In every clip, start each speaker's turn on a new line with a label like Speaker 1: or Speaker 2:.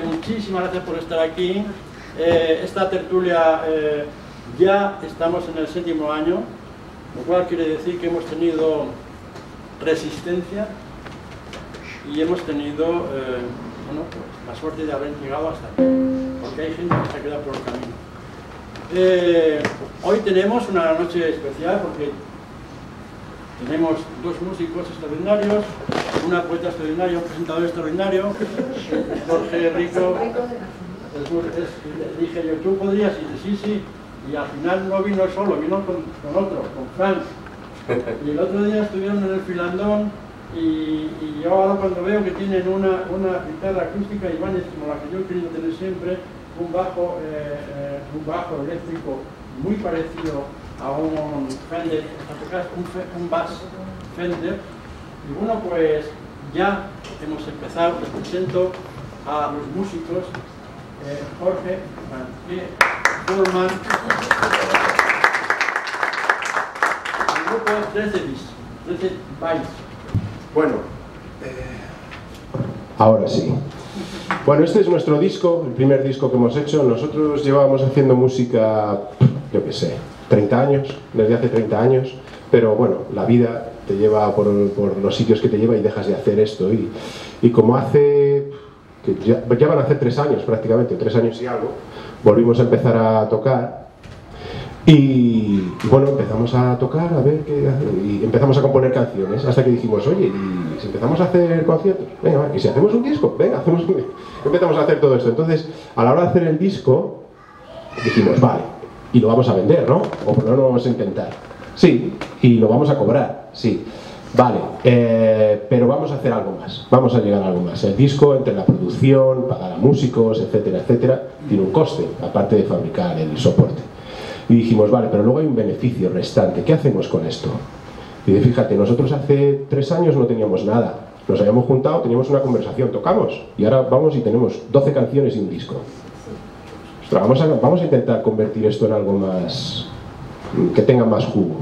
Speaker 1: muchísimas gracias por estar aquí. Esta tertulia ya estamos en el 7º año, lo cual quiere decir que hemos tenido resistencia y hemos tenido bueno, pues, la suerte de haber llegado hasta aquí, porque hay gente que se ha quedado por el camino. Hoy tenemos una noche especial porque tenemos dos músicos extraordinarios, una poeta extraordinaria, un presentador extraordinario, Jorge Rico. Dije yo, tú podrías, y sí, y al final no vino solo, vino con otro, con Frank. Y el otro día estuvieron en el Filandón y yo ahora cuando veo que tienen una guitarra acústica Ibanez, como la que yo he querido tener siempre, un bajo eléctrico muy parecido a un Fender, un bass Fender. Y bueno, pues ya hemos empezado. Les presento a los músicos, Jorge, Pullman, el grupo 13 Bytes.
Speaker 2: Bueno, ahora sí. Bueno, este es nuestro disco, el primer disco que hemos hecho. Nosotros llevábamos haciendo música, yo qué sé, 30 años, desde hace 30 años, pero bueno, la vida te lleva por los sitios que te lleva y dejas de hacer esto. Y como hace, que ya van a hacer 3 años prácticamente, 3 años y algo, volvimos a empezar a tocar. Y bueno, empezamos a tocar, a ver qué hacer, y empezamos a componer canciones, hasta que dijimos, oye, ¿y si empezamos a hacer conciertos? Venga, ¿y si hacemos un disco? Venga, hacemos un disco. Empezamos a hacer todo esto. Entonces, a la hora de hacer el disco, dijimos, vale, y lo vamos a vender, ¿no? O por lo menos vamos a intentar. Sí, y lo vamos a cobrar, sí. Vale, pero vamos a hacer algo más, vamos a llegar a algo más. El disco, entre la producción, pagar a músicos, etcétera, etcétera, tiene un coste, aparte de fabricar el soporte. Y dijimos, vale, pero luego hay un beneficio restante. ¿Qué hacemos con esto? Y fíjate, nosotros hace 3 años no teníamos nada. Nos habíamos juntado, teníamos una conversación, tocamos. Y ahora vamos y tenemos 12 canciones y un disco. Ostras, vamos a intentar convertir esto en algo más, que tenga más jugo.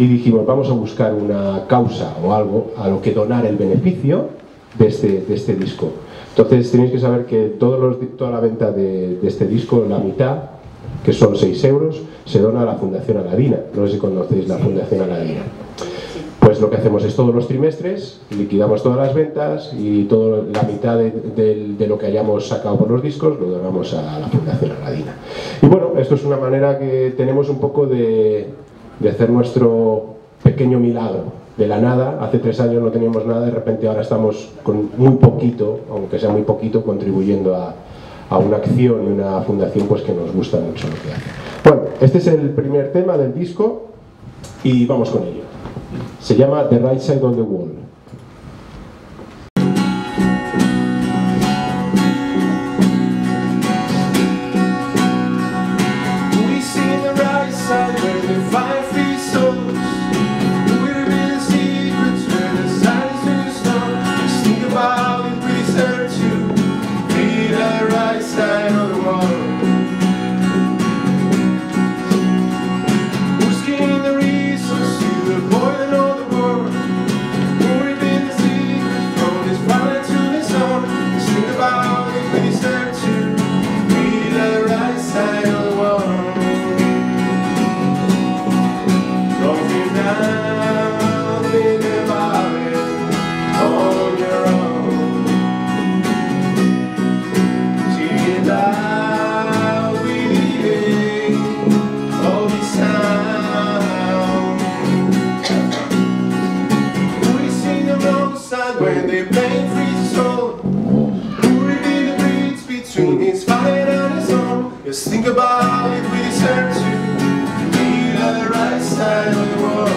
Speaker 2: Y dijimos, vamos a buscar una causa o algo a lo que donar el beneficio de este disco. Entonces tenéis que saber que toda la venta de este disco, la mitad, que son 6 euros, se dona a la Fundación Aladina. No sé si conocéis la Fundación Aladina. Pues lo que hacemos es todos los trimestres, liquidamos todas las ventas y la mitad de lo que hayamos sacado por los discos lo donamos a la Fundación Aladina. Y bueno, esto es una manera que tenemos un poco de hacer nuestro pequeño milagro. De la nada, hace 3 años no teníamos nada, de repente ahora estamos con muy poquito, aunque sea muy poquito, contribuyendo a una acción y una fundación pues que nos gusta mucho lo que hace. Bueno, este es el primer tema del disco y vamos con ello. Se llama The Right Side of the Wall.
Speaker 3: Just think about it, we deserve to be the right side of the world.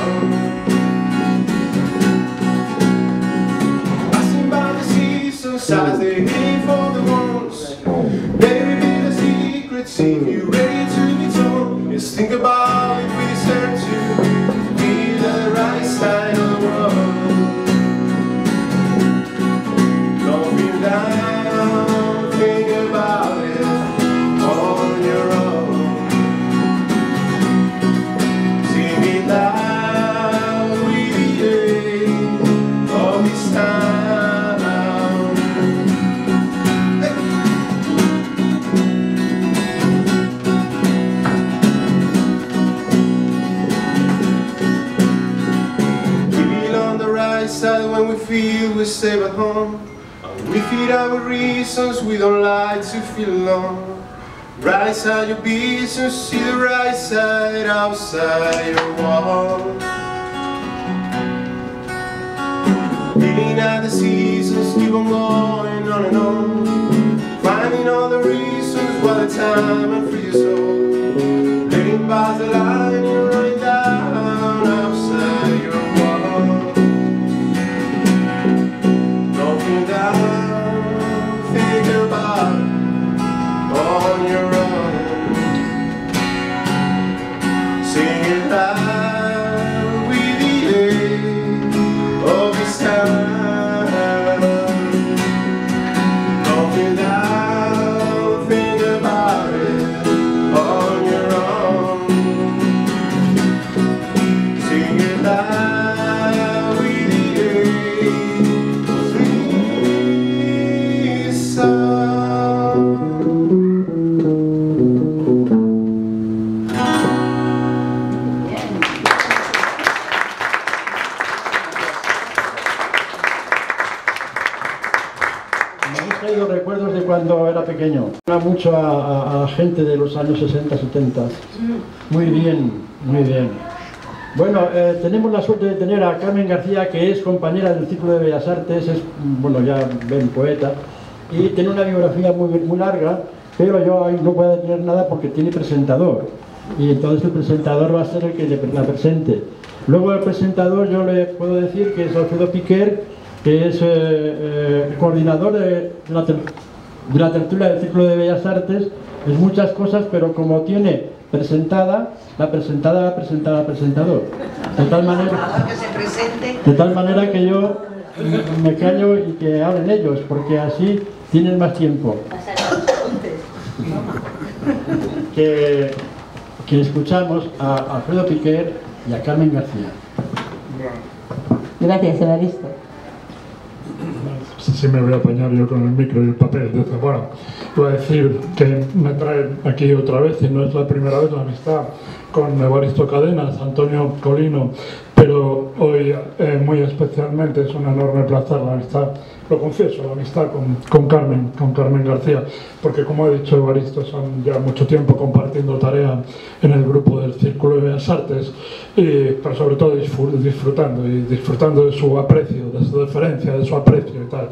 Speaker 3: Passing by the seasons as they head for the wounds. They reveal the secrets if you're ready to be told. Just think about it, we deserve to be the right side of the world. Don't feel down, think about it. we feel we stay at home. And we feed our reasons, we don't like to feel alone. Right side your business, see the right side outside your wall. Feeling out the seasons, keep on going on and on. Finding all the reasons why the time and free your soul. Letting pass the line, you're running down outside your wall. Nothing down, think about on your own. Sing it loud with the air of this time. Nothing down, think about it on your own. Sing it loud with the air of this time.
Speaker 1: Recuerdos de cuando era pequeño. Era mucho a gente de los años 60, 70. Muy bien, muy bien. Bueno, tenemos la suerte de tener a Carmen García, que es compañera del Círculo de Bellas Artes, es, bueno, ya ven, poeta, y tiene una biografía muy larga, pero yo ahí no puedo tener nada porque tiene presentador, y entonces el presentador va a ser el que la presente. Luego el presentador yo le puedo decir que es Alfredo Piquer, que es el coordinador de la tertulia del Círculo de Bellas Artes. Es muchas cosas, pero como tiene presentada, la presentada al presentador. De tal manera que yo me callo y que hablen ellos, porque así tienen más tiempo. Que escuchamos a Alfredo Piquer y a Carmen García.
Speaker 4: Gracias, Evaristo.
Speaker 5: Sí, me voy a apañar yo con el micro y el papel. Bueno, voy a decir que me trae aquí otra vez, y no es la primera vez, la amistad con Evaristo Cadenas, Antonio Colino, pero hoy muy especialmente es un enorme placer la amistad, lo confieso, la amistad con Carmen García, porque como he dicho, Evaristo, son ya mucho tiempo compartiendo tarea en el grupo del Círculo de Bellas Artes, pero sobre todo disfrutando de su aprecio, de su deferencia, de su aprecio y tal.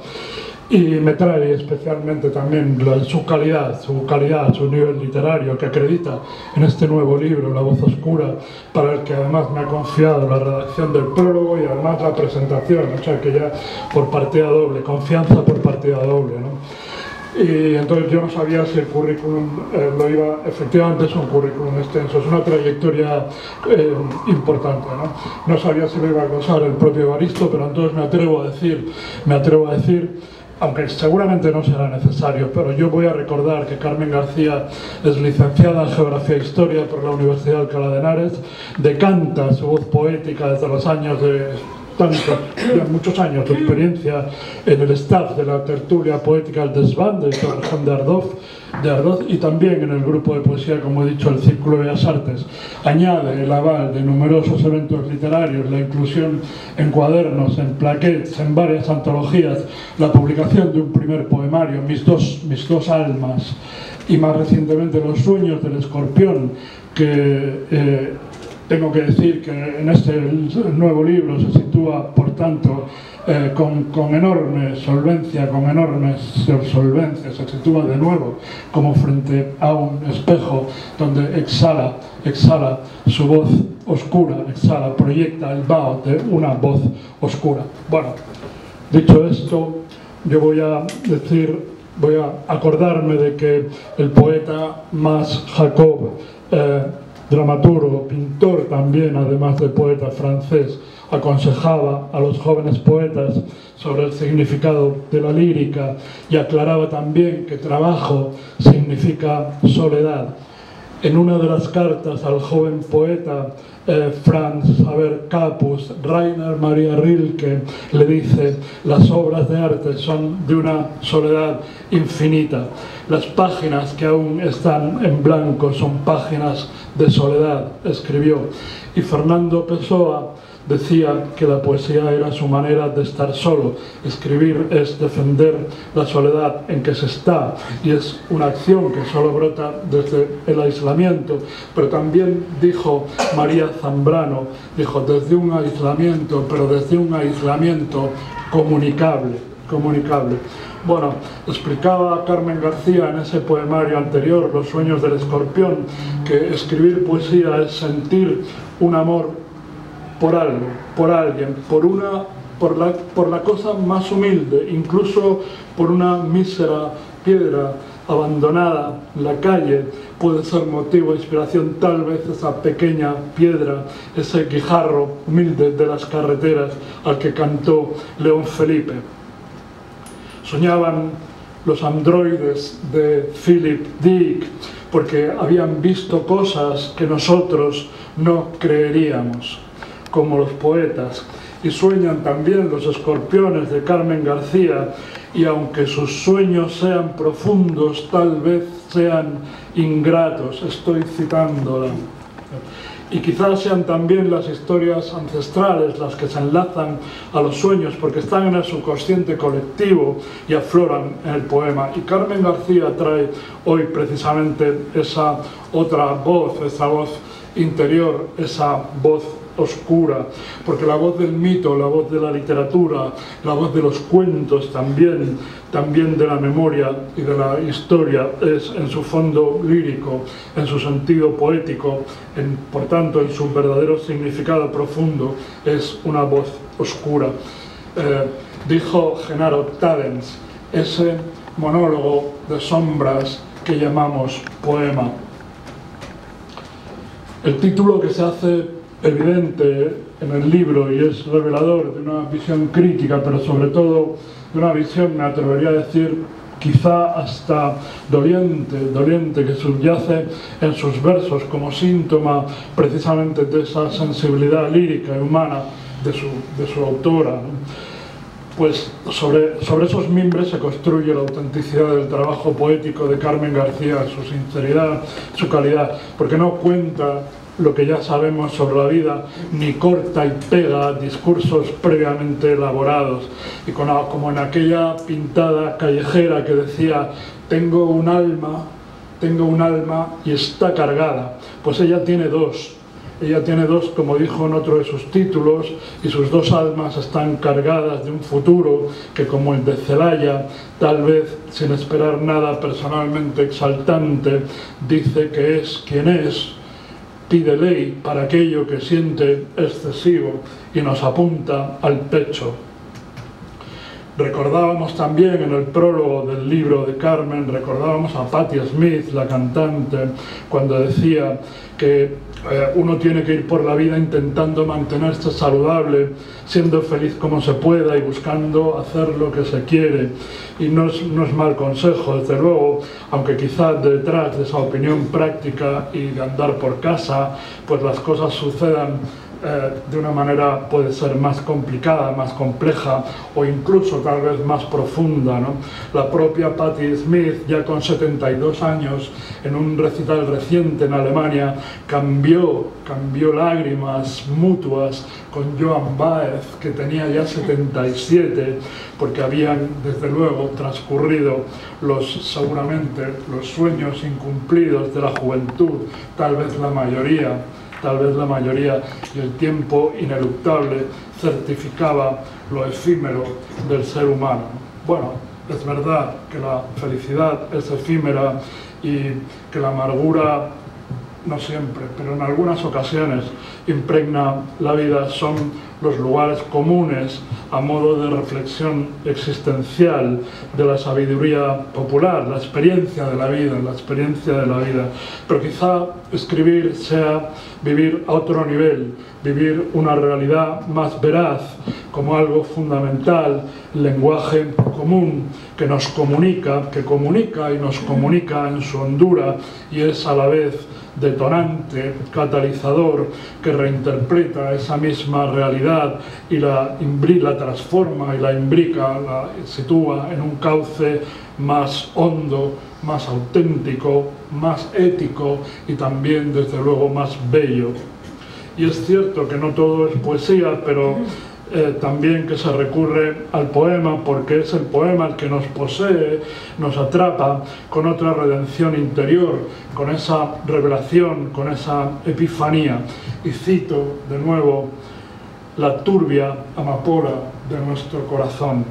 Speaker 5: Y me trae especialmente también su calidad, su nivel literario, que acredita en este nuevo libro, La Voz Oscura, para el que además me ha confiado la redacción del prólogo y además la presentación, o sea que ya por partida doble, confianza por partida doble, ¿no? Y entonces yo no sabía si el currículum efectivamente es un currículum extenso, es una trayectoria importante, ¿no? No sabía si lo iba a glosar el propio Evaristo, pero entonces me atrevo a decir, aunque seguramente no será necesario, pero yo voy a recordar que Carmen García es licenciada en Geografía e Historia por la Universidad de Alcalá de Henares, decanta su voz poética desde los años muchos años de experiencia en el staff de la tertulia poética El Desván de Torrejón de Ardoz, y también en el grupo de poesía, como he dicho, el Círculo de Bellas Artes. Añade el aval de numerosos eventos literarios, la inclusión en cuadernos, en plaquettes, en varias antologías, la publicación de un primer poemario, Mis dos almas, y más recientemente Los sueños del escorpión, que tengo que decir que en este nuevo libro se sitúa, por tanto, con enorme solvencia, se sitúa de nuevo como frente a un espejo donde exhala su voz oscura, proyecta el vaho de una voz oscura. Bueno, dicho esto, yo voy a acordarme de que el poeta Mas Jacob, dramaturgo, pintor también, además de poeta francés, aconsejaba a los jóvenes poetas sobre el significado de la lírica y aclaraba también que trabajo significa soledad. En una de las cartas al joven poeta Franz Xaver Capus, Rainer Maria Rilke le dice: las obras de arte son de una soledad infinita. Las páginas que aún están en blanco son páginas de soledad, escribió. Y Fernando Pessoa decía que la poesía era su manera de estar solo. Escribir es defender la soledad en que se está, y es una acción que solo brota desde el aislamiento. Pero también dijo María Zambrano, dijo, desde un aislamiento, pero desde un aislamiento comunicable. Bueno, explicaba Carmen García en ese poemario anterior, Los sueños del escorpión, que escribir poesía es sentir un amor por algo, por alguien, por la cosa más humilde, incluso por una mísera piedra abandonada en la calle, puede ser motivo de inspiración. Tal vez esa pequeña piedra, ese guijarro humilde de las carreteras al que cantó León Felipe. Soñaban los androides de Philip Dick porque habían visto cosas que nosotros no creeríamos, como los poetas. Y sueñan también los escorpiones de Carmen García, y aunque sus sueños sean profundos, tal vez sean ingratos. Estoy citándola. Y quizás sean también las historias ancestrales las que se enlazan a los sueños, porque están en el subconsciente colectivo y afloran en el poema. Y Carmen García trae hoy precisamente esa otra voz, esa voz interior, esa voz oscura, porque la voz del mito, la voz de la literatura, la voz de los cuentos también de la memoria y de la historia es en su fondo lírico, en su sentido poético, por tanto en su verdadero significado profundo es una voz oscura. Dijo Genaro Tadens, ese monólogo de sombras que llamamos poema. El título que se hace evidente en el libro y es revelador de una visión crítica, pero sobre todo de una visión, me atrevería a decir, quizá hasta doliente, que subyace en sus versos como síntoma precisamente de esa sensibilidad lírica y humana de su autora, ¿no? Pues sobre esos mimbres se construye la autenticidad del trabajo poético de Carmen García, su sinceridad, su calidad, porque no cuenta lo que ya sabemos sobre la vida, ni corta y pega discursos previamente elaborados, y como en aquella pintada callejera que decía tengo un alma y está cargada. Pues ella tiene dos, como dijo en otro de sus títulos, y sus dos almas están cargadas de un futuro que, como el de Celaya, tal vez sin esperar nada personalmente exaltante, dice que es quien es, pide ley para aquello que siente excesivo y nos apunta al pecho. Recordábamos también en el prólogo del libro de Carmen, recordábamos a Patti Smith, la cantante, cuando decía que uno tiene que ir por la vida intentando mantenerse saludable, siendo feliz como se pueda y buscando hacer lo que se quiere. Y no es mal consejo, desde luego, aunque quizás detrás de esa opinión práctica y de andar por casa, pues las cosas sucedan de una manera puede ser más complicada, más compleja o incluso tal vez más profunda, ¿no? La propia Patti Smith, ya con 72 años, en un recital reciente en Alemania, cambió lágrimas mutuas con Joan Baez, que tenía ya 77, porque habían desde luego transcurrido seguramente los sueños incumplidos de la juventud, tal vez la mayoría, y el tiempo ineluctable certificaba lo efímero del ser humano. Bueno, es verdad que la felicidad es efímera y que la amargura, no siempre, pero en algunas ocasiones impregna la vida. Son los lugares comunes a modo de reflexión existencial de la sabiduría popular, la experiencia de la vida, Pero quizá escribir sea vivir a otro nivel, vivir una realidad más veraz como algo fundamental, lenguaje común que nos comunica, y nos comunica en su hondura y es a la vez detonante, catalizador, que reinterpreta esa misma realidad y la transforma y la imbrica, la sitúa en un cauce más hondo, más auténtico, más ético y también, desde luego, más bello. Y es cierto que no todo es poesía, pero también que se recurre al poema porque es el poema el que nos posee, nos atrapa con otra redención interior, con esa revelación, con esa epifanía. Y cito de nuevo la turbia amapola de nuestro corazón.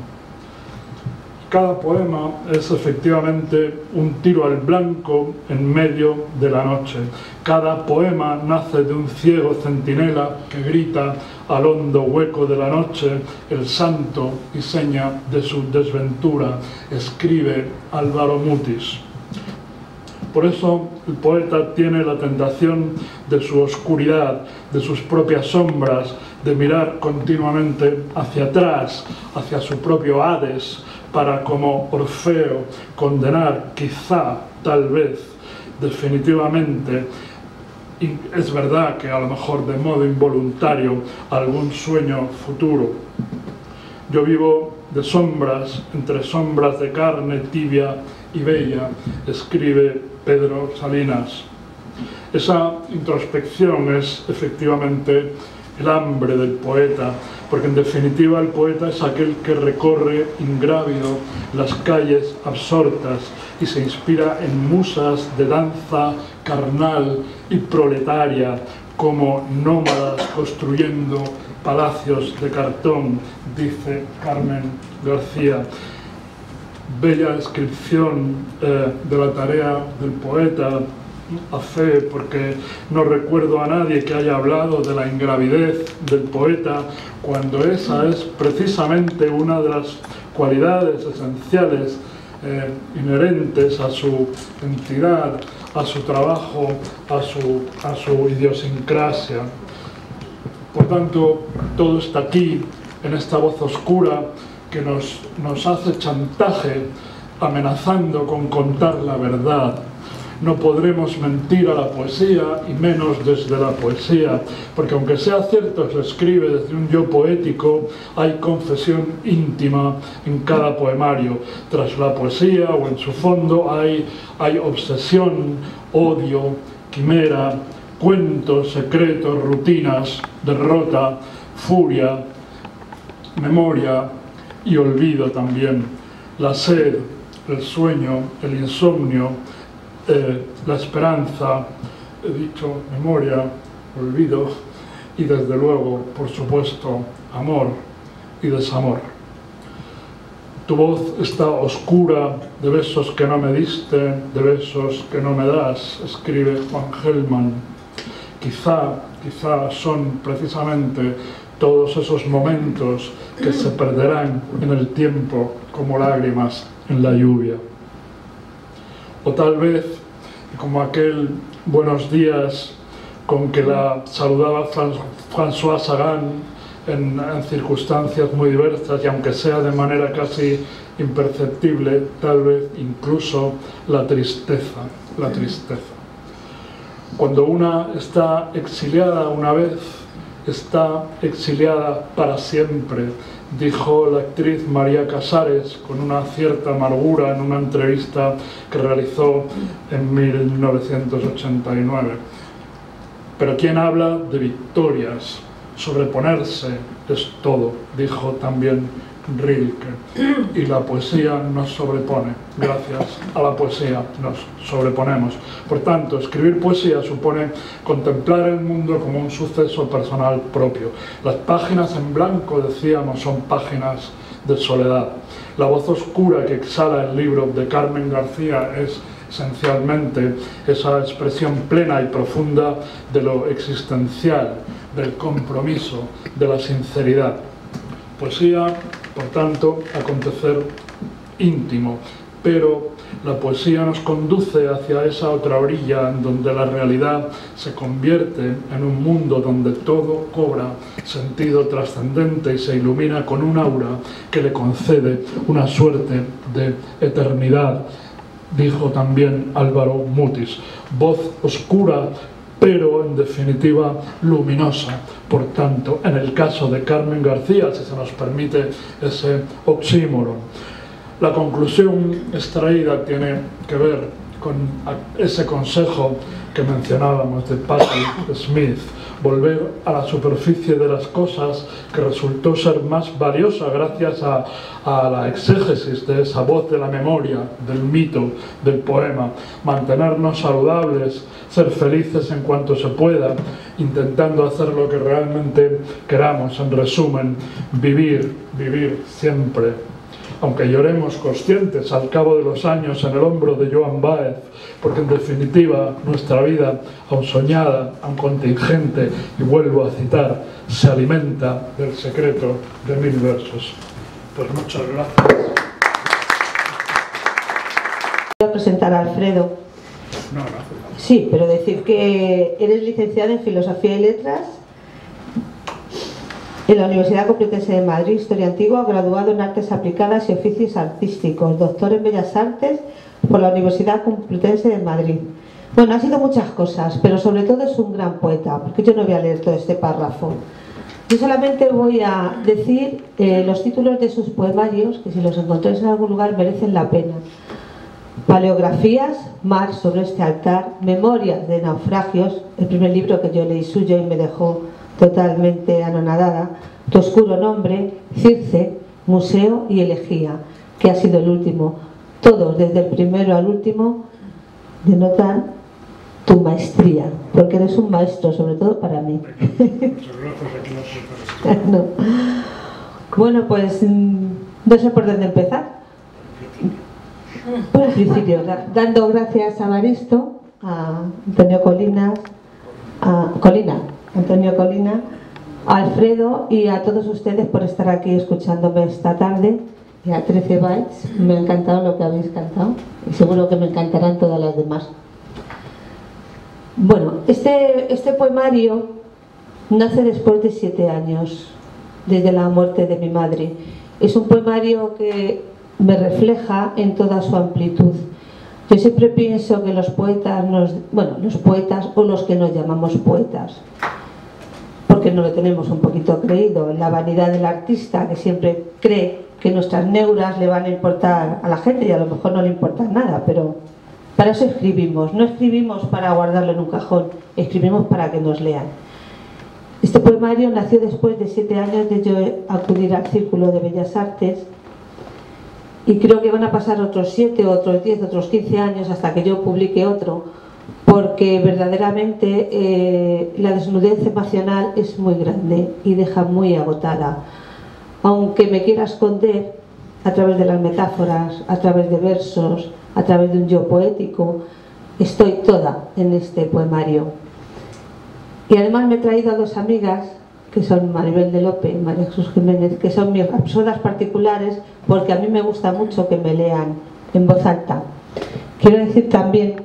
Speaker 5: Cada poema es efectivamente un tiro al blanco en medio de la noche. Cada poema nace de un ciego centinela que grita al hondo hueco de la noche el santo y seña de su desventura, escribe Álvaro Mutis. Por eso el poeta tiene la tentación de su oscuridad, de sus propias sombras, de mirar continuamente hacia atrás, hacia su propio Hades, para, como Orfeo, condenar, quizá, tal vez, definitivamente, y es verdad que a lo mejor de modo involuntario, algún sueño futuro. Yo vivo de sombras, entre sombras de carne tibia y bella, escribe Pedro Salinas. Esa introspección es efectivamente el hambre del poeta, porque en definitiva el poeta es aquel que recorre ingrávido las calles absortas y se inspira en musas de danza carnal y proletaria, como nómadas construyendo palacios de cartón, dice Carmen García. Bella descripción de la tarea del poeta, a fe, porque no recuerdo a nadie que haya hablado de la ingravidez del poeta, cuando esa es precisamente una de las cualidades esenciales inherentes a su entidad, a su trabajo, a su idiosincrasia. Por tanto, todo está aquí, en esta voz oscura que nos hace chantaje, amenazando con contar la verdad. No podremos mentir a la poesía, y menos desde la poesía, porque aunque sea cierto, se escribe desde un yo poético, hay confesión íntima en cada poemario. Tras la poesía, o en su fondo, hay obsesión, odio, quimera, cuentos, secretos, rutinas, derrota, furia, memoria y olvido también. La sed, el sueño, el insomnio, la esperanza, he dicho memoria, olvido y desde luego, por supuesto, amor y desamor. Tu voz está oscura de besos que no me diste, de besos que no me das, escribe Juan Gelman. Quizá son precisamente todos esos momentos que se perderán en el tiempo como lágrimas en la lluvia. O tal vez, como aquel buenos días con que la saludaba François Sagan en circunstancias muy diversas, y aunque sea de manera casi imperceptible, tal vez incluso la tristeza. Cuando una está exiliada una vez, está exiliada para siempre, dijo la actriz María Casares con una cierta amargura en una entrevista que realizó en 1989. Pero quien habla de victorias, sobreponerse es todo, dijo también Rilke. Y la poesía nos sobrepone, gracias a la poesía nos sobreponemos. Por tanto, escribir poesía supone contemplar el mundo como un suceso personal propio. Las páginas en blanco, decíamos, son páginas de soledad. La voz oscura que exhala el libro de Carmen García es esencialmente esa expresión plena y profunda de lo existencial, del compromiso, de la sinceridad. Poesía, por tanto, acontecer íntimo, pero la poesía nos conduce hacia esa otra orilla en donde la realidad se convierte en un mundo donde todo cobra sentido trascendente y se ilumina con un aura que le concede una suerte de eternidad dijo también Álvaro Mutis. Voz oscura, pero en definitiva luminosa. Por tanto, en el caso de Carmen García, si se nos permite ese oxímoron. La conclusión extraída tiene que ver con ese consejo que mencionábamos de Patrick Smith, volver a la superficie de las cosas, que resultó ser más valiosa gracias a la exégesis de esa voz de la memoria, del mito, del poema, mantenernos saludables, ser felices en cuanto se pueda, intentando hacer lo que realmente queramos, en resumen, vivir siempre. Aunque lloremos conscientes al cabo de los años en el hombro de Joan Baez, porque en definitiva nuestra vida, aun soñada, aun contingente, y vuelvo a citar, se alimenta del secreto de 1000 versos. Pues muchas gracias.
Speaker 4: Voy a presentar a Alfredo.
Speaker 5: No, gracias.
Speaker 4: Sí, pero decir que eres licenciado en Filosofía y Letras en la Universidad Complutense de Madrid, Historia Antigua, graduado en Artes Aplicadas y Oficios Artísticos, doctor en Bellas Artes por la Universidad Complutense de Madrid. Bueno, ha sido muchas cosas, pero sobre todo es un gran poeta, porque yo no voy a leer todo este párrafo. Yo solamente voy a decir los títulos de sus poemarios, que si los encontráis en algún lugar merecen la pena. Paleografías, Mar sobre este altar, Memorias de naufragios, el primer libro que yo leí suyo y me dejó totalmente anonadada, Tu oscuro nombre, Circe, Museo y Elegía, que ha sido el último. Todos, desde el primero al último, denotan tu maestría, porque eres un maestro, sobre todo para mí. No. Bueno, pues no sé por dónde empezar. Por el principio, dando gracias a Baristo, a Antonio Colina, a Alfredo y a todos ustedes por estar aquí escuchándome esta tarde, y a 13 bytes. Me ha encantado lo que habéis cantado y seguro que me encantarán todas las demás. Bueno, este poemario nace después de 7 años, desde la muerte de mi madre. Es un poemario que me refleja en toda su amplitud. Yo siempre pienso que los poetas, los poetas o los que nos llamamos poetas, porque no lo tenemos un poquito creído, en la vanidad del artista que siempre cree que nuestras neuras le van a importar a la gente y a lo mejor no le importa nada, pero para eso escribimos. No escribimos para guardarlo en un cajón, escribimos para que nos lean. Este poemario nació después de 7 años de yo acudir al Círculo de Bellas Artes, y creo que van a pasar otros 7, otros 10, otros 15 años hasta que yo publique otro, porque verdaderamente la desnudez emocional es muy grande y deja muy agotada. Aunque me quiera esconder a través de las metáforas, a través de versos, a través de un yo poético, estoy toda en este poemario. Y además me he traído a 2 amigas, que son Maribel de Lope y María Jesús Jiménez, que son mis rapsodas particulares, porque a mí me gusta mucho que me lean en voz alta. Quiero decir también,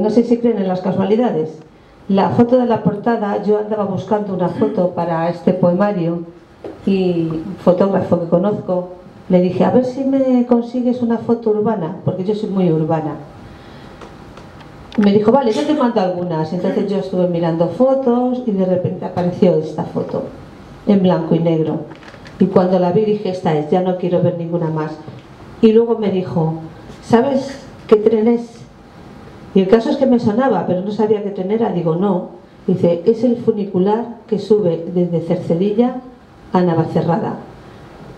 Speaker 4: no sé si creen en las casualidades, la foto de la portada, yo andaba buscando una foto para este poemario y un fotógrafo que conozco, le dije, a ver si me consigues una foto urbana, porque yo soy muy urbana. Me dijo, vale, yo te mando algunas. Entonces yo estuve mirando fotos y de repente apareció esta foto en blanco y negro, y cuando la vi dije, esta es, ya no quiero ver ninguna más. Y luego me dijo, ¿sabes qué tren es? Y el caso es que me sonaba, pero no sabía qué tren era. Digo, no. Dice, es el funicular que sube desde Cercedilla a Navacerrada.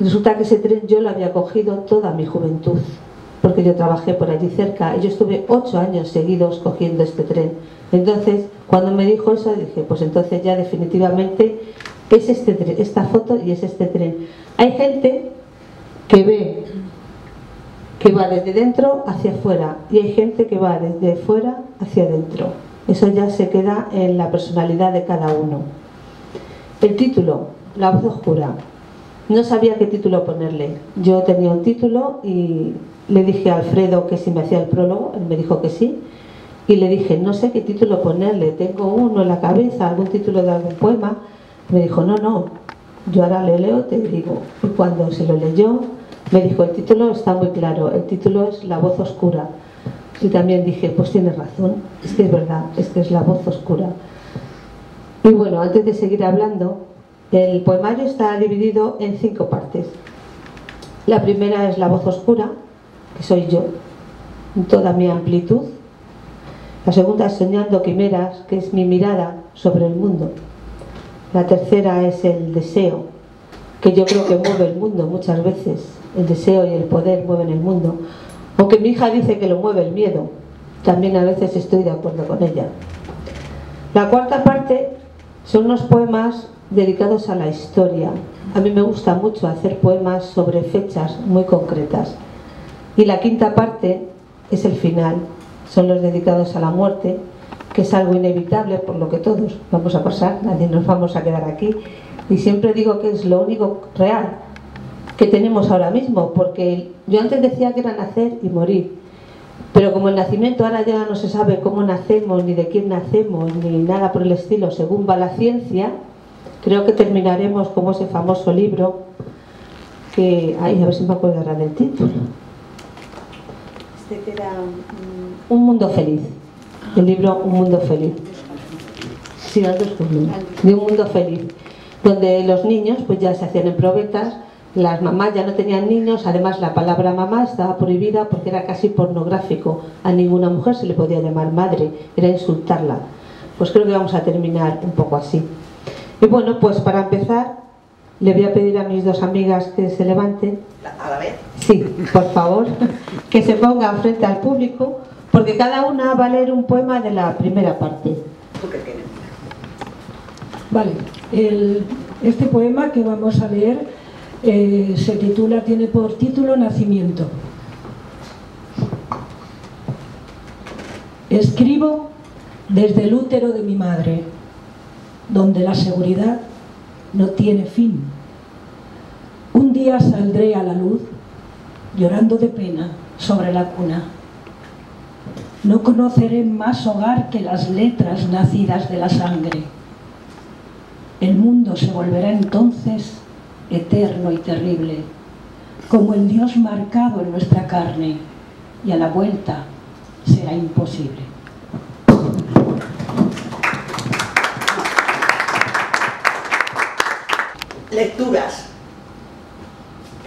Speaker 4: Resulta que ese tren yo lo había cogido toda mi juventud, porque yo trabajé por allí cerca y yo estuve 8 años seguidos cogiendo este tren. Entonces, cuando me dijo eso, dije, pues entonces ya definitivamente es esta foto y es este tren. Hay gente que ve que va desde dentro hacia afuera y hay gente que va desde fuera hacia adentro. Eso ya se queda en la personalidad de cada uno. El título, La voz oscura. No sabía qué título ponerle. Yo tenía un título y le dije a Alfredo que si me hacía el prólogo, él me dijo que sí, y le dije, no sé qué título ponerle, tengo uno en la cabeza, algún título de algún poema. Me dijo, no, yo ahora le leo, te digo. Y cuando se lo leyó, Me dijo, el título está muy claro, el título es La voz oscura. Y también dije, pues tienes razón, es que es verdad, es que es la voz oscura. Y bueno, antes de seguir hablando, el poemario está dividido en 5 partes. La primera es la voz oscura, que soy yo, en toda mi amplitud. La segunda es Soñando quimeras, que es mi mirada sobre el mundo. La tercera es el deseo, que yo creo que mueve el mundo muchas veces. El deseo y el poder mueven el mundo. Aunque mi hija dice que lo mueve el miedo, también a veces estoy de acuerdo con ella. La cuarta parte son unos poemas dedicados a la historia. A mí me gusta mucho hacer poemas sobre fechas muy concretas. Y la quinta parte es el final. Son los dedicados a la muerte, que es algo inevitable por lo que todos vamos a pasar, nadie nos vamos a quedar aquí. Y siempre digo que es lo único real que tenemos ahora mismo, porque yo antes decía que era nacer y morir, pero como el nacimiento ahora ya no se sabe cómo nacemos, ni de quién nacemos, ni nada por el estilo, según va la ciencia, creo que terminaremos como ese famoso libro que, ay, a ver si me acuerdo ahora del título, que era Un mundo feliz, el libro Un mundo feliz, sí, de Un mundo feliz, donde los niños pues ya se hacían en probetas. Las mamás ya no tenían niños, además la palabra mamá estaba prohibida porque era casi pornográfico. A ninguna mujer se le podía llamar madre, era insultarla. Pues creo que vamos a terminar un poco así. Y bueno, pues para empezar, le voy a pedir a mis 2 amigas que se levanten.
Speaker 6: ¿A la vez?
Speaker 4: Sí, por favor, que se pongan frente al público, porque cada una va a leer un poema de la primera parte.
Speaker 6: ¿Tú qué tienes?
Speaker 7: Vale, este poema que vamos a leer tiene por título Nacimiento. Escribo desde el útero de mi madre, donde la seguridad no tiene fin. Un día saldré a la luz, llorando de pena sobre la cuna. No conoceré más hogar que las letras nacidas de la sangre. El mundo se volverá entonces eterno y terrible, como el Dios marcado en nuestra carne, y a la vuelta será imposible.
Speaker 6: Lecturas.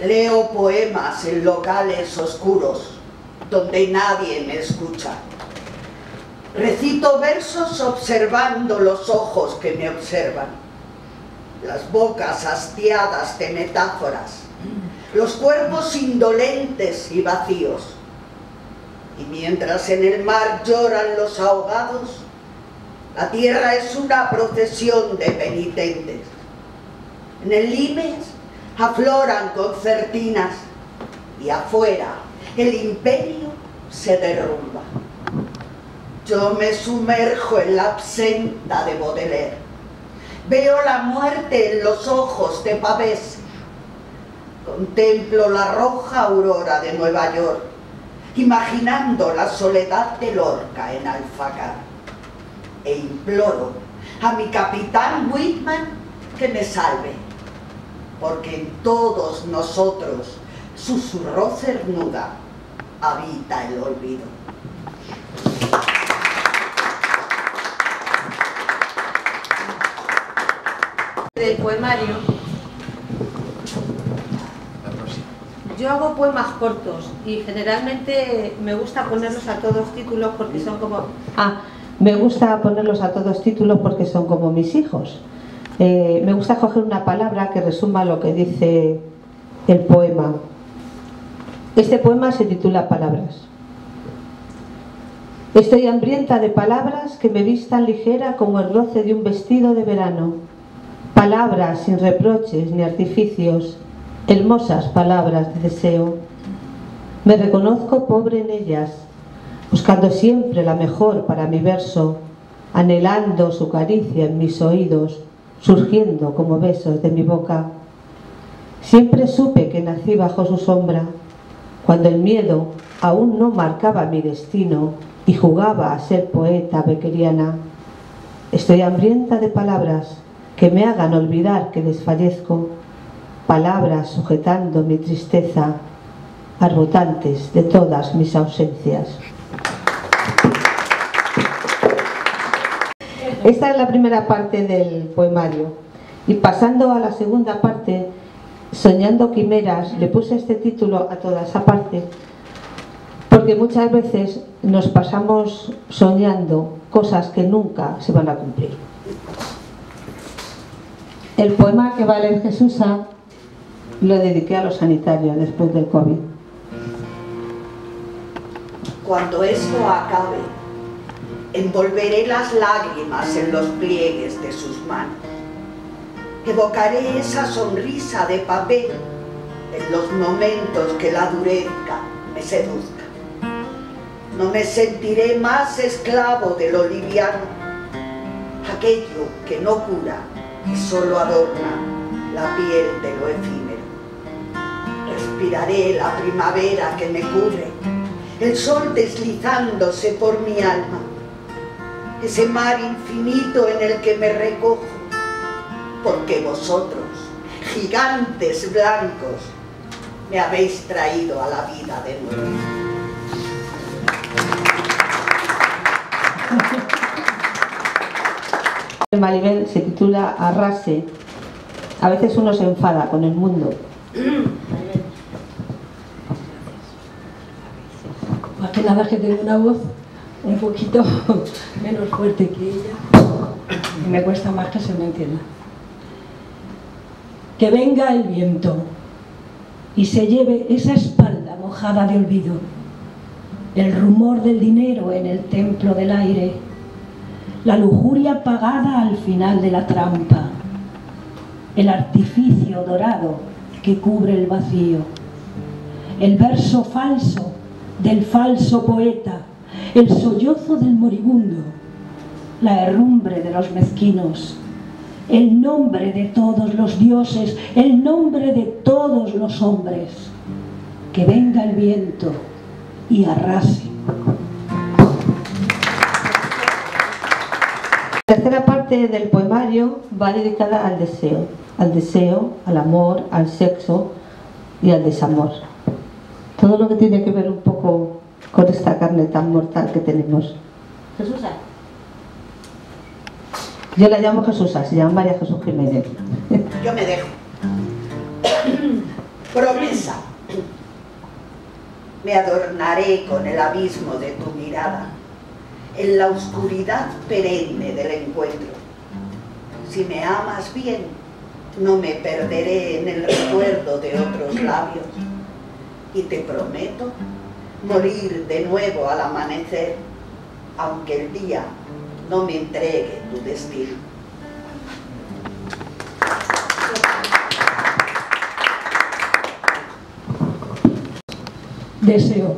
Speaker 6: Leo poemas en locales oscuros, donde nadie me escucha. Recito versos observando los ojos que me observan, las bocas hastiadas de metáforas, los cuerpos indolentes y vacíos. Y mientras en el mar lloran los ahogados, la tierra es una procesión de penitentes. En el limes afloran concertinas y afuera el imperio se derrumba. Yo me sumerjo en la absenta de Baudelaire. Veo la muerte en los ojos de Pavés. Contemplo la roja aurora de Nueva York, imaginando la soledad de Lorca en Alfacar. E imploro a mi capitán Whitman que me salve, porque en todos nosotros, susurró Cernuda, habita el olvido.
Speaker 4: Del poemario, yo hago poemas cortos y generalmente me gusta ponerlos a todos títulos porque son como... me gusta ponerlos a todos títulos porque son como mis hijos. Me gusta coger una palabra que resuma lo que dice el poema. Este poema se titula Palabras. Estoy hambrienta de palabras que me vistan ligera como el roce de un vestido de verano. Palabras sin reproches ni artificios, hermosas palabras de deseo. Me reconozco pobre en ellas, buscando siempre la mejor para mi verso, anhelando su caricia en mis oídos, surgiendo como besos de mi boca. Siempre supe que nací bajo su sombra, cuando el miedo aún no marcaba mi destino y jugaba a ser poeta beckeriana. Estoy hambrienta de palabras que me hagan olvidar que desfallezco, palabras sujetando mi tristeza arbotantes de todas mis ausencias. Esta es la primera parte del poemario. Y pasando a la segunda parte, Soñando quimeras, le puse este título a toda esa parte porque muchas veces nos pasamos soñando cosas que nunca se van a cumplir. El poema que va a leer Jesusa lo dediqué a los sanitarios después del COVID.
Speaker 6: Cuando esto acabe, envolveré las lágrimas en los pliegues de sus manos. Evocaré esa sonrisa de papel en los momentos que la dureza me seduzca. No me sentiré más esclavo de lo liviano, aquello que no cura y solo adorna la piel de lo efímero. Respiraré la primavera que me cubre, el sol deslizándose por mi alma, ese mar infinito en el que me recojo, porque vosotros, gigantes blancos, me habéis traído a la vida de nuevo.
Speaker 4: Maribel se titula Arrase. A veces uno se enfada con el mundo.
Speaker 7: Más que nada que tengo una voz un poquito menos fuerte que ella y me cuesta más que se me entienda. Que venga el viento y se lleve esa espalda mojada de olvido, el rumor del dinero en el templo del aire, la lujuria apagada al final de la trampa, el artificio dorado que cubre el vacío, el verso falso del falso poeta, el sollozo del moribundo, la herrumbre de los mezquinos, el nombre de todos los dioses, el nombre de todos los hombres. Que venga el viento y arrase.
Speaker 4: La tercera parte del poemario va dedicada al deseo, al amor, al sexo y al desamor. Todo lo que tiene que ver un poco con esta carne tan mortal que tenemos. Jesusa. Yo la llamo Jesusa, se llama María Jesús Jiménez.
Speaker 6: Yo me dejo. Promesa. Me adornaré con el abismo de tu mirada, en la oscuridad perenne del encuentro. Si me amas bien, no me perderé en el recuerdo de otros labios. Y te prometo morir de nuevo al amanecer, aunque el día no me entregue tu destino.
Speaker 7: Deseo.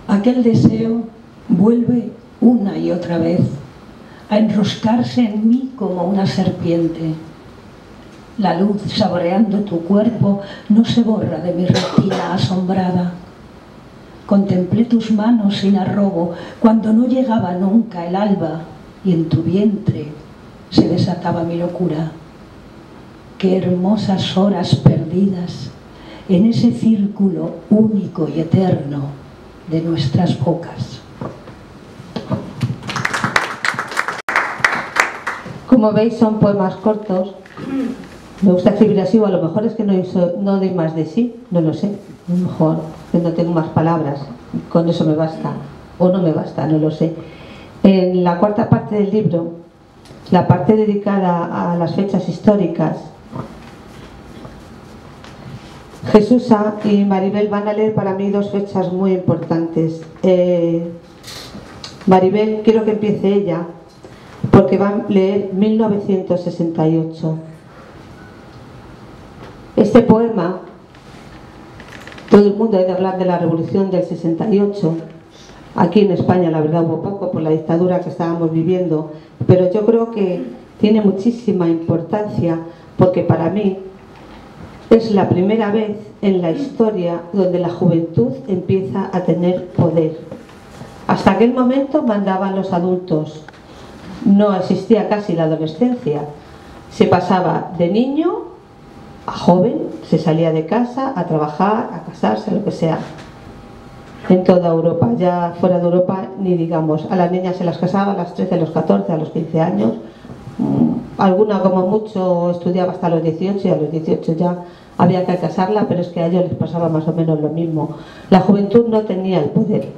Speaker 7: Aquel deseo vuelve una y otra vez a enroscarse en mí como una serpiente. La luz saboreando tu cuerpo no se borra de mi retina asombrada. Contemplé tus manos sin arrobo cuando no llegaba nunca el alba y en tu vientre se desataba mi locura. Qué hermosas horas perdidas en ese círculo único y eterno de nuestras bocas.
Speaker 4: Como veis, son poemas cortos. Me gusta escribir así, o a lo mejor es que no doy más de sí, no lo sé. A lo mejor que no tengo más palabras, con eso me basta, o no me basta, no lo sé. En la cuarta parte del libro, la parte dedicada a las fechas históricas, Jesusa y Maribel van a leer para mí dos fechas muy importantes. Maribel, quiero que empiece ella, porque va a leer 1968. Este poema, todo el mundo ha de hablar de la revolución del 68. Aquí en España, la verdad, hubo poco por la dictadura que estábamos viviendo, pero yo creo que tiene muchísima importancia porque para mí es la primera vez en la historia donde la juventud empieza a tener poder. Hasta aquel momento mandaban los adultos, no existía casi la adolescencia, se pasaba de niño joven, se salía de casa a trabajar, a casarse, lo que sea. En toda Europa, ya fuera de Europa ni digamos. A las niñas se las casaba a las 13, a los 14, a los 15 años. Alguna como mucho estudiaba hasta los 18 y a los 18 ya había que casarla, pero es que a ellos les pasaba más o menos lo mismo. La juventud no tenía el poder.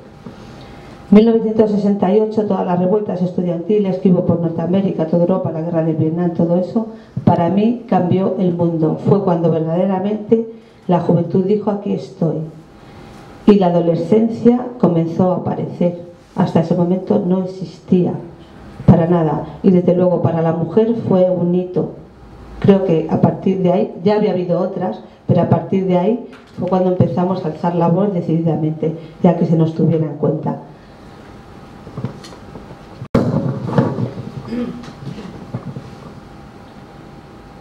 Speaker 4: En 1968, todas las revueltas estudiantiles que hubo por Norteamérica, toda Europa, la guerra de Vietnam, todo eso, para mí cambió el mundo. Fue cuando verdaderamente la juventud dijo: aquí estoy. Y la adolescencia comenzó a aparecer. Hasta ese momento no existía para nada. Y desde luego para la mujer fue un hito. Creo que a partir de ahí, ya había habido otras, pero a partir de ahí fue cuando empezamos a alzar la voz decididamente, ya que se nos tuviera en cuenta.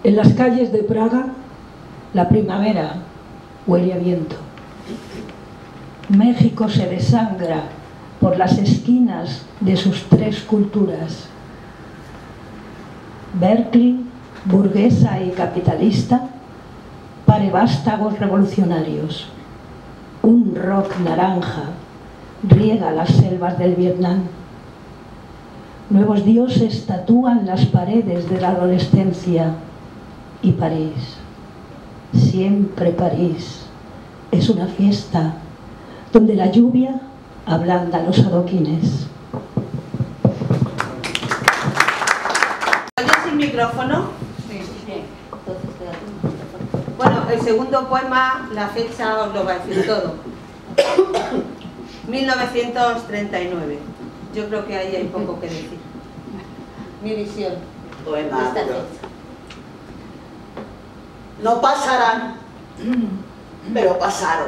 Speaker 7: En las calles de Praga, la primavera huele a viento. México se desangra por las esquinas de sus 3 culturas. Berkeley, burguesa y capitalista, pare vástagos revolucionarios. Un rock naranja riega las selvas del Vietnam. Nuevos dioses tatúan las paredes de la adolescencia. Y París, siempre París, es una fiesta donde la lluvia ablanda los adoquines.
Speaker 8: ¿Oye sin micrófono? Sí. Bueno, el segundo poema, la fecha os lo va a decir todo. 1939. Yo creo que ahí hay poco que decir. Mi visión.
Speaker 6: Poema. No pasarán, pero pasaron,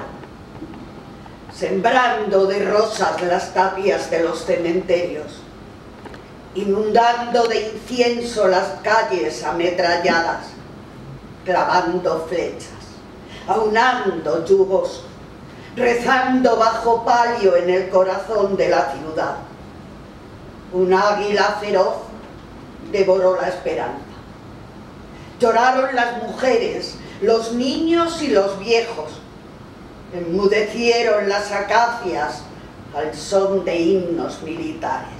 Speaker 6: sembrando de rosas las tapias de los cementerios, inundando de incienso las calles ametralladas, clavando flechas, aunando yugos, rezando bajo palio en el corazón de la ciudad. Un águila feroz devoró la esperanza. Lloraron las mujeres, los niños y los viejos. Enmudecieron las acacias al son de himnos militares.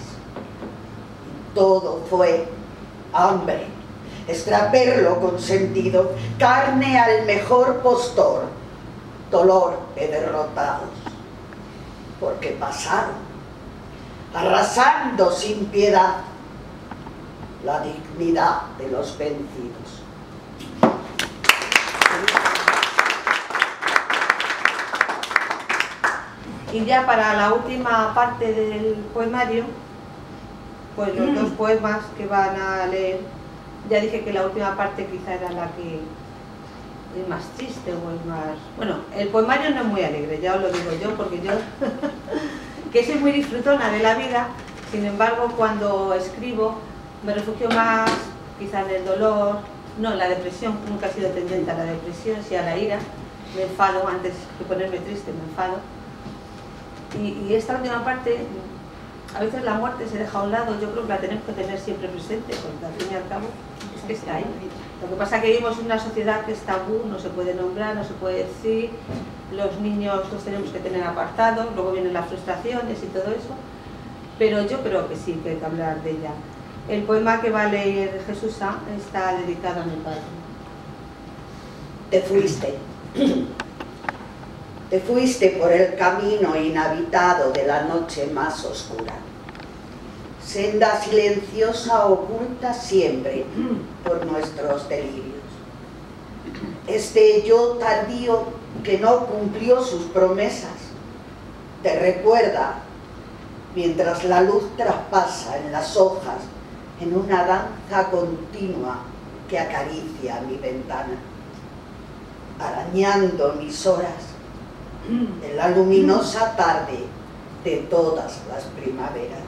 Speaker 6: Y todo fue hambre, extraperlo consentido, carne al mejor postor, dolor de derrotados. Porque pasaron, arrasando sin piedad la dignidad de los vencidos.
Speaker 8: Y ya para la última parte del poemario, pues los 2 poemas que van a leer, ya dije que la última parte quizá era la que es más triste o es más... Bueno, el poemario no es muy alegre, ya os lo digo yo, porque yo, que soy muy disfrutona de la vida, sin embargo cuando escribo me refugio más quizá en el dolor, no en la depresión, nunca he sido tendente a la depresión, sí a la ira, me enfado, antes de ponerme triste me enfado. Y esta última parte, a veces la muerte se deja a un lado, yo creo que la tenemos que tener siempre presente, porque al fin y al cabo es que está ahí. Lo que pasa es que vivimos en una sociedad que es tabú, no se puede nombrar, no se puede decir, los niños los tenemos que tener apartados, luego vienen las frustraciones y todo eso, pero yo creo que sí que hay que hablar de ella. El poema que va a leer Jesús está dedicado a mi padre.
Speaker 6: Te fuiste. Te fuiste por el camino inhabitado de la noche más oscura. Senda silenciosa oculta siempre por nuestros delirios. Este yo tardío que no cumplió sus promesas, te recuerda mientras la luz traspasa en las hojas en una danza continua que acaricia mi ventana, arañando mis horas en la luminosa tarde de todas las primaveras.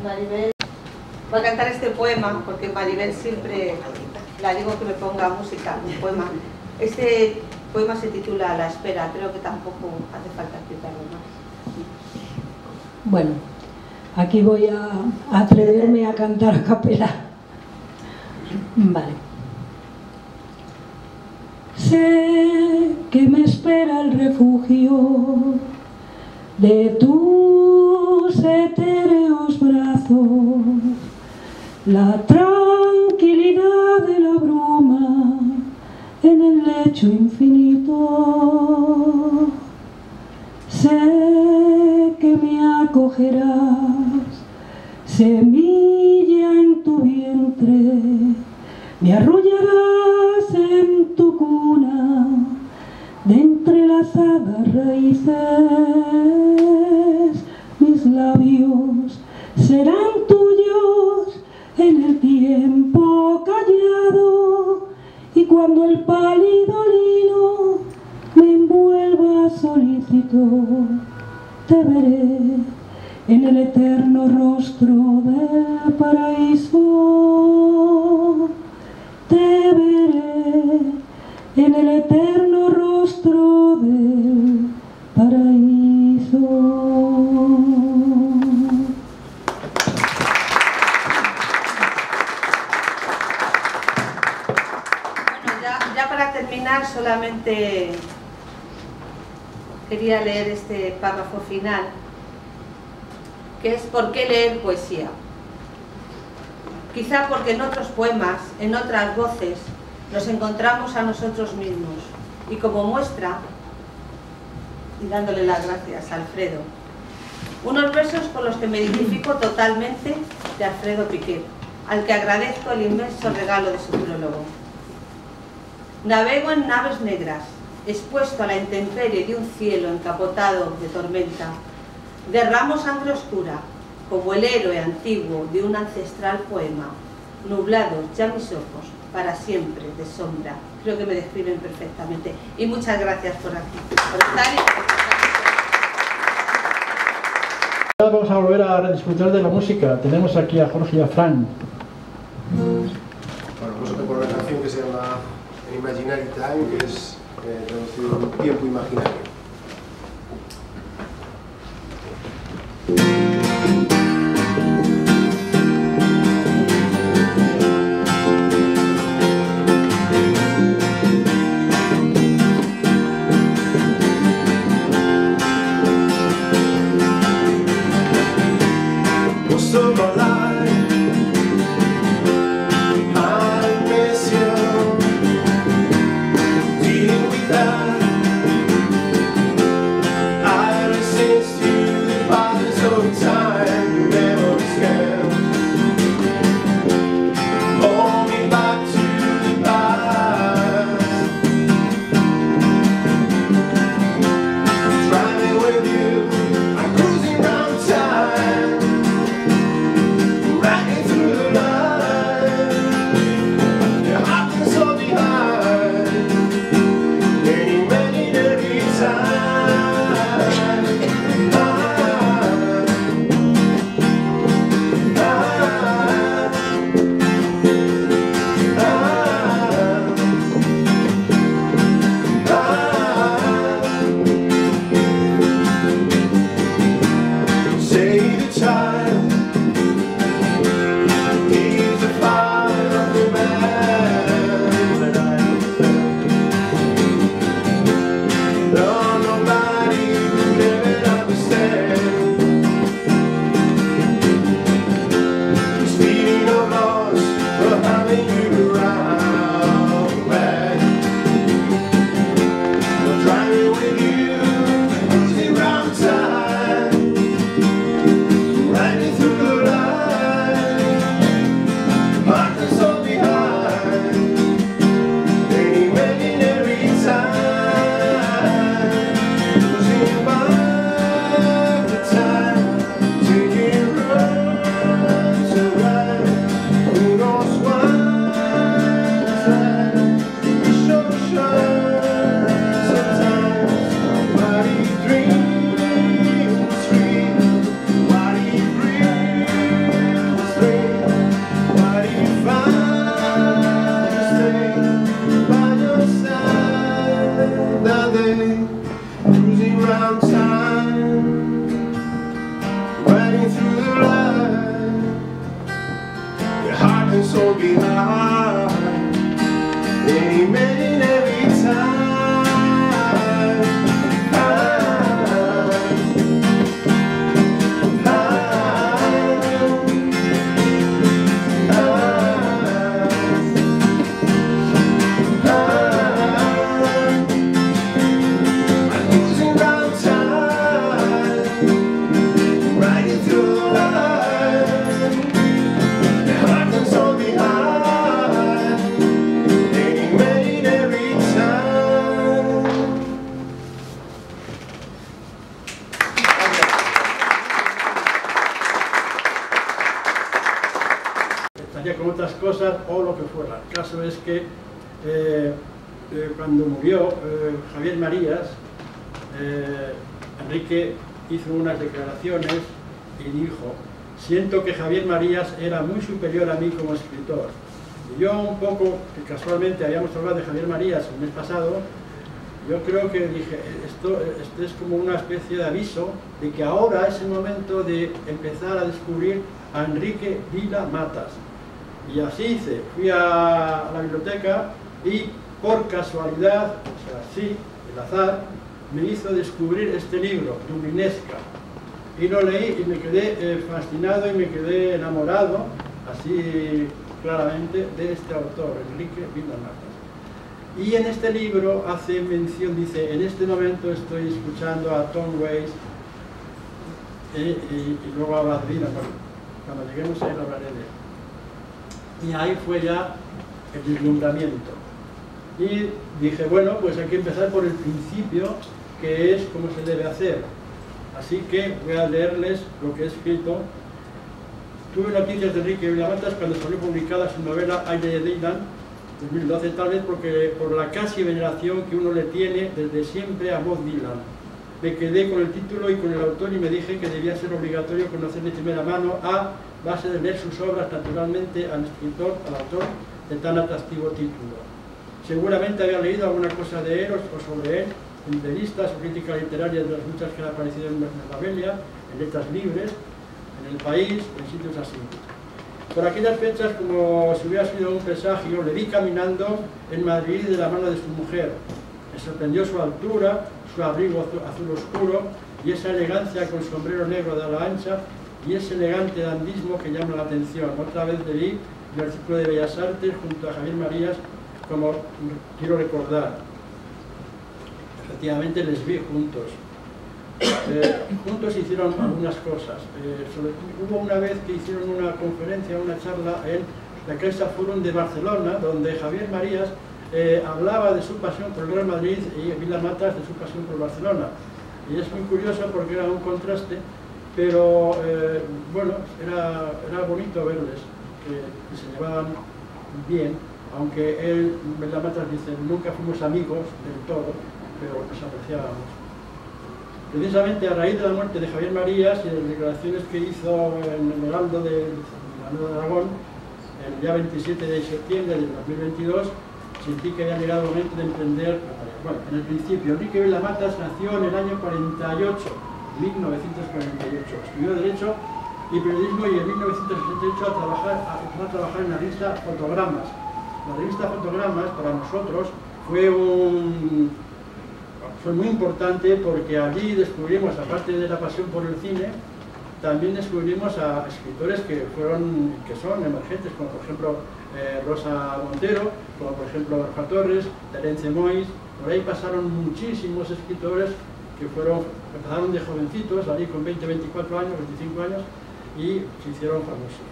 Speaker 8: Maribel va a cantar este poema porque Maribel siempre la digo que me ponga música, un poema. Este poema se titula La espera, creo que tampoco hace falta explicarlo más.
Speaker 7: Bueno, Aquí voy a atreverme a cantar a capela. Vale. Sé que me espera el refugio de tus etéreos brazos, la tranquilidad de la bruma en el lecho infinito. Sé que me acogerás, semilla en tu vientre, me arrullarás en tu cuna, de entrelazadas raíces, mis labios serán tuyos en el tiempo callado, y cuando el pálido lino me envuelva solícito, te veré en el eterno rostro del paraíso, te veré en el eterno rostro del paraíso.
Speaker 8: Bueno, ya para terminar, solamente quería leer este párrafo final, que es ¿por qué leer poesía? Quizá porque en otros poemas, en otras voces, nos encontramos a nosotros mismos, y como muestra, y dándole las gracias a Alfredo, unos versos con los que me identifico totalmente de Alfredo Piquer, al que agradezco el inmenso regalo de su prólogo. Navego en naves negras, expuesto a la intemperie de un cielo encapotado de tormenta, derramo sangre oscura, como el héroe antiguo de un ancestral poema, nublados ya mis ojos, para siempre de sombra. Creo que me describen perfectamente. Y muchas gracias por aquí, por estar y
Speaker 1: Ahora vamos a volver a disfrutar de la música. Tenemos aquí a Jorge y a Fran.
Speaker 2: Bueno, vamos a tocar una canción que se llama Imaginary Time, que es traducido en tiempo imaginario.
Speaker 3: I resist you, the father's own time. remain every time. I'm losing round time, riding through life. The heart is all behind, getting made every time.
Speaker 1: Estaría con otras cosas o lo que fuera. El caso es que cuando murió Javier Marías, Enrique hizo unas declaraciones y dijo: siento que Javier Marías era muy superior a mí como escritor. Y yo un poco, que casualmente habíamos hablado de Javier Marías el mes pasado, yo creo que dije, esto es como una especie de aviso de que ahora es el momento de empezar a descubrir a Enrique Vila Matas. Y así hice, fui a la biblioteca y por casualidad, o sea, sí, el azar, me hizo descubrir este libro, Dublinesca. Y lo leí y me quedé fascinado y me quedé enamorado, así claramente, de este autor, Enrique Vila Matas. Y en este libro hace mención, dice, en este momento estoy escuchando a Tom Waits y luego a Bad Dylan. Cuando lleguemos a él hablaré de él. Y ahí fue ya el deslumbramiento. Y dije, bueno, pues hay que empezar por el principio, que es cómo se debe hacer. Así que voy a leerles lo que he escrito. Tuve noticias de Enrique Vila Matas cuando salió publicada su novela Aire de Dylan, 2012, tal vez por la casi veneración que uno le tiene desde siempre a Bob Dylan. Me quedé con el título y con el autor y me dije que debía ser obligatorio conocer de primera mano a base de leer sus obras, naturalmente, al escritor, al autor de tan atractivo título. Seguramente había leído alguna cosa de él o sobre él, en entrevistas o críticas literarias de las muchas que han aparecido en la Biblia, en Letras Libres, en El País, en sitios así. Por aquellas fechas, como si hubiera sido un presagio, le vi caminando en Madrid de la mano de su mujer. Me sorprendió su altura, su abrigo azul oscuro y esa elegancia con sombrero negro de ala ancha y ese elegante dandismo que llama la atención. Otra vez le vi en el Círculo de Bellas Artes junto a Javier Marías, como quiero recordar. Efectivamente les vi juntos. Juntos hicieron algunas cosas. Hubo una vez que hicieron una conferencia, una charla en la Caixa Forum de Barcelona, donde Javier Marías hablaba de su pasión por el Real Madrid y Vila Matas de su pasión por Barcelona. Y es muy curioso porque era un contraste, pero bueno, era bonito verles, que se llevaban bien, aunque él, Vila Matas dice, nunca fuimos amigos del todo, pero nos apreciábamos. Precisamente a raíz de la muerte de Javier Marías y de las declaraciones que hizo en el Heraldo de Aragón, el día 27 de septiembre del 2022, sentí que había llegado el momento de emprender. Bueno, en el principio, Enrique Vila Matas nació en el año 48, 1948. Estudió Derecho y Periodismo y en 1968 empezó a trabajar en la revista Fotogramas. La revista Fotogramas para nosotros fue muy importante porque allí descubrimos, aparte de la pasión por el cine, también descubrimos a escritores que son emergentes, como por ejemplo Rosa Montero, como por ejemplo Borja Torres, Terence Moix. Por ahí pasaron muchísimos escritores que empezaron de jovencitos, allí con 20, 24 años, 25 años, y se hicieron famosos.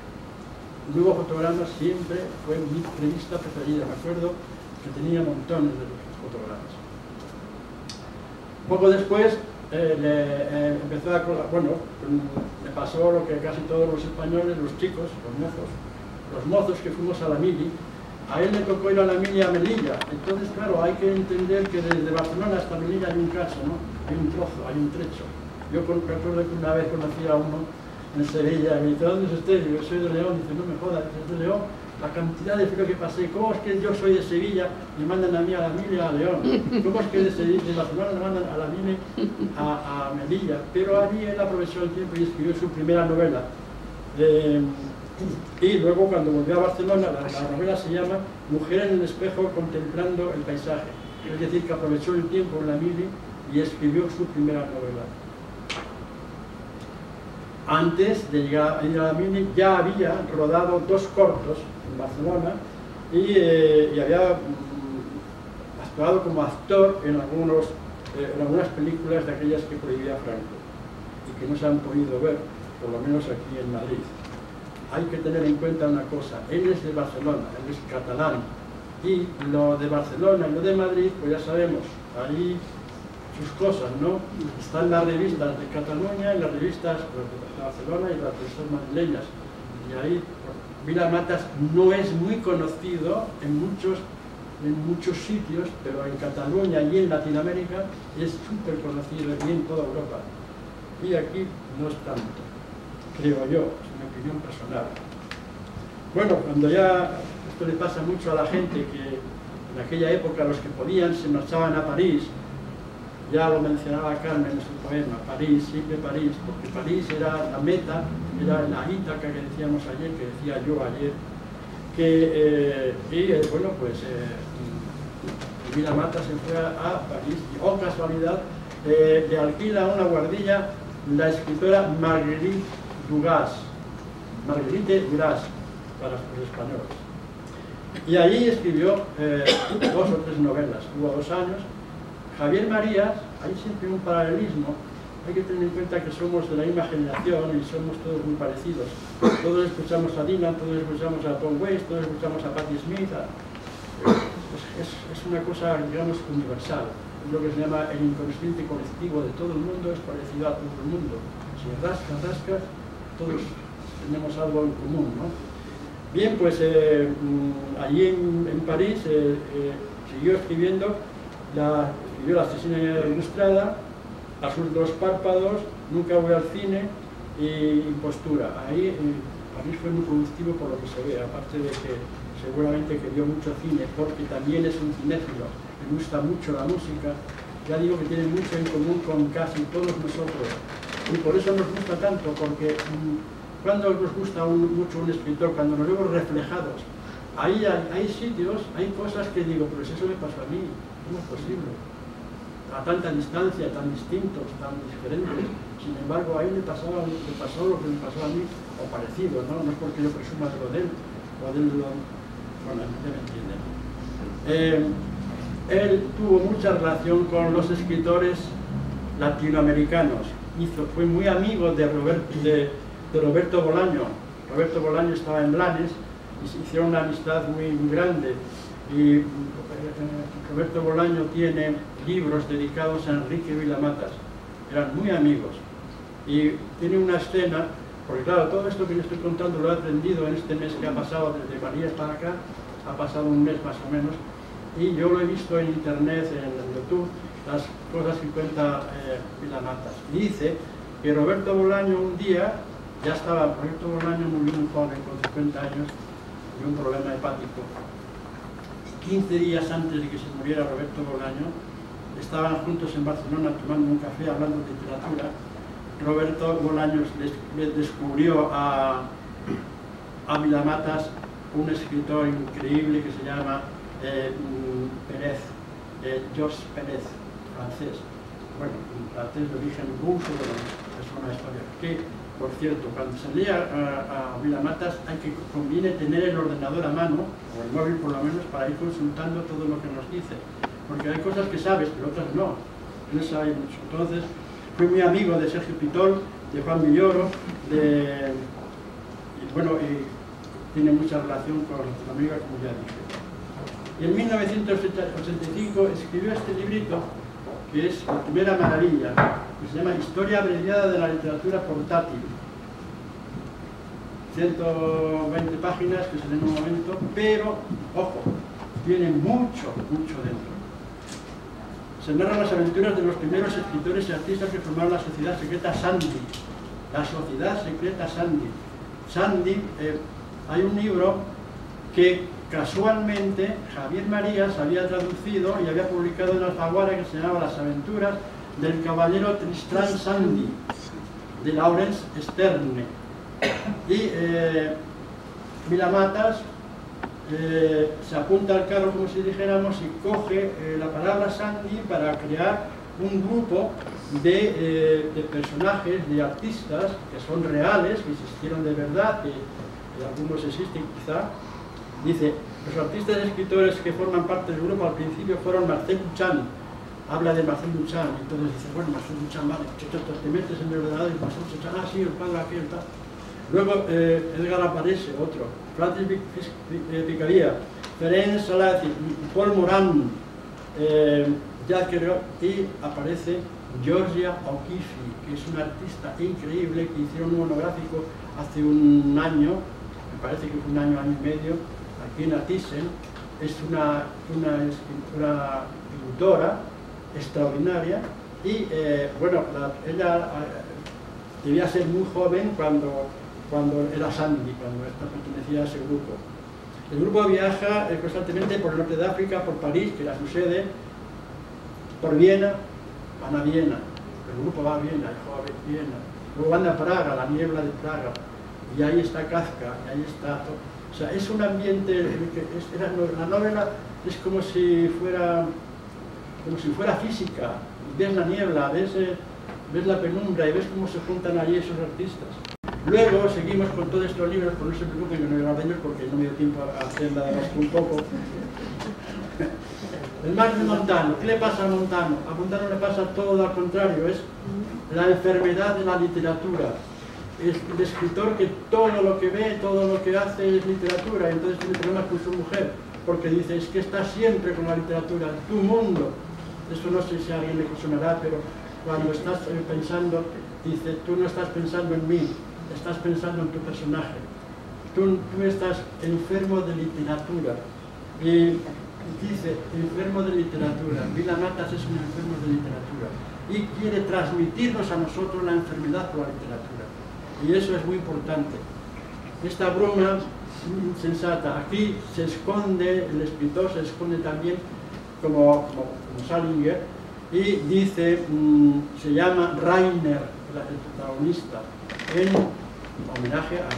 Speaker 1: Luego Fotogramas siempre fue mi revista preferida, me acuerdo que tenía montones de fotogramas. Poco después empezó me pasó lo que casi todos los españoles, los chicos, los mozos que fuimos a la mili. A él le tocó ir a la mili a Melilla. Entonces, claro, hay que entender que desde Barcelona hasta Melilla hay un caso, ¿no? Hay un trozo, hay un trecho. Yo recuerdo que una vez conocí a uno en Sevilla y me dice, ¿dónde es usted? Y yo soy de León. Dice, no me jodas, es de León. La cantidad de frío que pasé, ¿cómo es que yo soy de Sevilla y me mandan a mí a la mili a León? ¿Cómo es que de Barcelona me mandan a la mili a Melilla? Pero allí él aprovechó el tiempo y escribió su primera novela. Y luego cuando volvió a Barcelona, la novela se llama Mujer en el espejo contemplando el paisaje. Es decir, que aprovechó el tiempo en la mili y escribió su primera novela. Antes de llegar a la mili ya había rodado 2 cortos en Barcelona y había actuado como actor en algunas películas de aquellas que prohibía Franco y que no se han podido ver, por lo menos aquí en Madrid. Hay que tener en cuenta una cosa, él es de Barcelona, él es catalán, y lo de Barcelona y lo de Madrid, pues ya sabemos, ahí sus cosas, ¿no? Están las revistas de Cataluña, en las revistas de Barcelona y las revistas madrileñas, y ahí Vila-Matas no es muy conocido en muchos sitios, pero en Cataluña y en Latinoamérica es súper conocido y en toda Europa. Y aquí no es tanto, creo yo, es mi opinión personal. Bueno, cuando ya esto le pasa mucho a la gente que en aquella época los que podían se marchaban a París, ya lo mencionaba Carmen en su poema, París, siempre París, porque París era la meta, era la Ítaca que decíamos ayer, que decía yo ayer, bueno, pues Vila-Matas se fue a París y, oh casualidad, le alquila una guardilla la escritora Marguerite Duras, para los españoles. Y allí escribió 2 o 3 novelas, tuvo 2 años. Javier Marías, hay siempre un paralelismo, hay que tener en cuenta que somos de la misma generación y somos todos muy parecidos. Todos escuchamos a Dylan, todos escuchamos a Tom Waits, todos escuchamos a Patti Smith. Es una cosa, digamos, universal. Es lo que se llama el inconsciente colectivo de todo el mundo, es parecido a todo el mundo. Si rascas, todos tenemos algo en común, ¿no? Bien, pues allí en París siguió escribiendo, escribió La asesina ilustrada, Azul de los párpados, Nunca voy al cine y Impostura. Ahí París fue muy productivo por lo que se ve, aparte de que seguramente que vio mucho cine, porque también es un cinéfilo, le gusta mucho la música. Ya digo que tiene mucho en común con casi todos nosotros. Y por eso nos gusta tanto, porque cuando nos gusta mucho un escritor, cuando nos vemos reflejados, ahí hay sitios, hay cosas que digo, pero si eso me pasó a mí, ¿cómo es posible? A tanta distancia, tan distintos, tan diferentes. Sin embargo, a él le pasó lo que me pasó a mí, o parecido, ¿no? No es porque yo presuma de lo de él, o de él bueno, me entienden. Él tuvo mucha relación con los escritores latinoamericanos. Fue muy amigo de Roberto Bolaño. Roberto Bolaño estaba en Blanes y se hicieron una amistad muy grande. Y Roberto Bolaño tiene libros dedicados a Enrique Vila-Matas. Eran muy amigos. Y tiene una escena, porque claro, todo esto que yo estoy contando lo he aprendido en este mes que ha pasado, desde María para acá, ha pasado un mes más o menos, y yo lo he visto en internet, en YouTube, las cosas que cuenta Vila-Matas. Dice que Roberto Bolaño un día, Roberto Bolaño murió muy joven, con 50 años, y un problema hepático. 15 días antes de que se muriera Roberto Bolaño, estaban juntos en Barcelona tomando un café, hablando de literatura. Roberto Bolaños le descubrió a Vila-Matas un escritor increíble que se llama Pérez, Georges Pérez, francés. Bueno, un francés de origen ruso, es una historia. Que, por cierto, cuando se lee a Vila-Matas conviene tener el ordenador a mano, o el móvil por lo menos, para ir consultando todo lo que nos dice. Porque hay cosas que sabes, pero otras no. No sabes mucho. Entonces, fui muy amigo de Sergio Pitol, de Juan Villoro, y tiene mucha relación con Latinoamérica, como ya dije. Y en 1985 escribió este librito, que es la primera maravilla, que se llama Historia abreviada de la literatura portátil. 120 páginas que se leen en un momento, pero, ojo, tiene mucho dentro. Se narran las aventuras de los primeros escritores y artistas que formaron la sociedad secreta Sandy. La sociedad secreta Sandy. Sandy, hay un libro que casualmente Javier Marías había traducido y había publicado en Alfaguara, que se llamaba Las aventuras del caballero Tristram Sandy, de Laurence Sterne. Y Vilamatas se apunta al carro, como si dijéramos, y coge la palabra Sandy para crear un grupo de personajes, de artistas que son reales, que existieron de verdad, que algunos existen quizá. Dice, los artistas y escritores que forman parte del grupo al principio fueron Marcel Duchamp. Habla de Marcel Duchamp, entonces dice, bueno, Marcel Duchamp, vale, te metes en el ordenador y Marcel Duchamp, ah, sí, el padre aquel, tal. Luego Edgar Aparece, otro, Francis Picaria, Ferenc Salazzi, Paul Morand, Jacques Kerouac, y aparece Georgia O'Keeffe, que es una artista increíble, que hicieron un monográfico hace un año, me parece que fue un año y medio, aquí en Thyssen. Es una escritora, pintora extraordinaria, y bueno, ella debía ser muy joven cuando era Sandy, cuando pertenecía a ese grupo. El grupo viaja constantemente por el norte de África, por París, que era su sede, por Viena, van a Viena, el grupo va a Viena, luego van a Praga, la niebla de Praga, y ahí está Kafka, y ahí está... O sea, es un ambiente, la novela es como si fuera física, ves la niebla, ves la penumbra y ves cómo se juntan allí esos artistas. Luego seguimos con todos estos libros, pero no se preocupen que no voy a hablar de ellos porque no me dio tiempo a hacer nada más que un poco. El Max de Montano, ¿qué le pasa a Montano? A Montano le pasa todo al contrario, es la enfermedad de la literatura. Es el escritor que todo lo que ve, todo lo que hace es literatura, y entonces tiene problemas con su mujer, porque dice, es que está siempre con la literatura, tu mundo. Eso no sé si a alguien le sonará, pero cuando estás pensando, dice, tú no estás pensando en mí, estás pensando en tu personaje. Tú estás enfermo de literatura. Y dice, enfermo de literatura. Vilamatas es un enfermo de literatura. Y quiere transmitirnos a nosotros la enfermedad por la literatura. Y eso es muy importante. Esta bruma insensata, aquí se esconde, el escritor se esconde también como Salinger, y dice, se llama Rainer, el protagonista, en homenaje a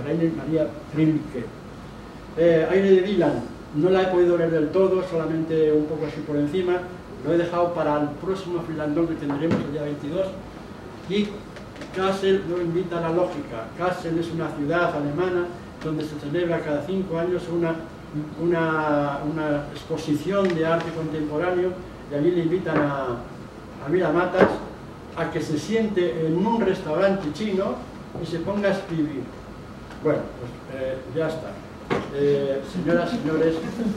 Speaker 1: Rainer Maria Rilke. Aire de Dylan, no la he podido leer del todo, solamente un poco así por encima, lo he dejado para el próximo Finlandón que tendremos el día 22, y Kassel lo invita a la lógica. Kassel es una ciudad alemana donde se celebra cada 5 años una exposición de arte contemporáneo, y allí le invitan a Vilamatas a que se siente en un restaurante chino y se ponga a escribir. Bueno, pues ya está. Señoras y señores,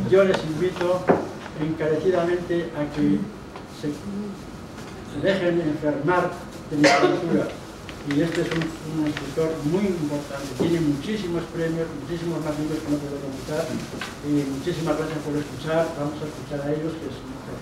Speaker 1: yo les invito encarecidamente a que se dejen enfermar de literatura. Y este es un escritor muy importante, tiene muchísimos premios, muchísimos más libros que no puedo comentar, y muchísimas gracias por escuchar. Vamos a escuchar a ellos, que es mejor.